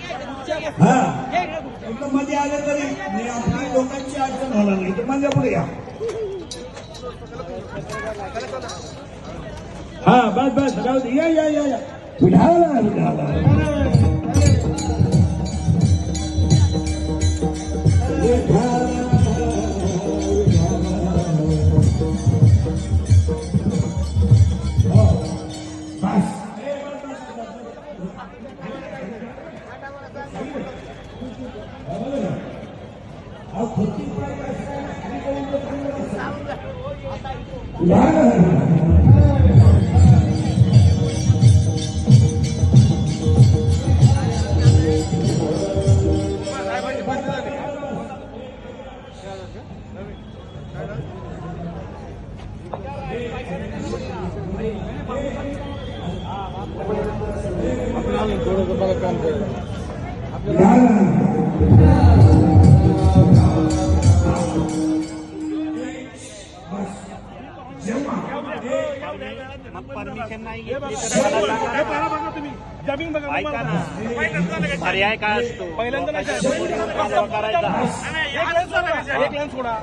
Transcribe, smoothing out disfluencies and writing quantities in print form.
हा एकदम मध्ये आले तरी आपली लोकांची अडचण होणार नाही तर माझ्या पुढे या. हा बस बस राहू दे. या या या या विढाला विढाला परमिशन नाही पर्याय काय असतो पहिल्यांदा करायचा एक लाईन सोडा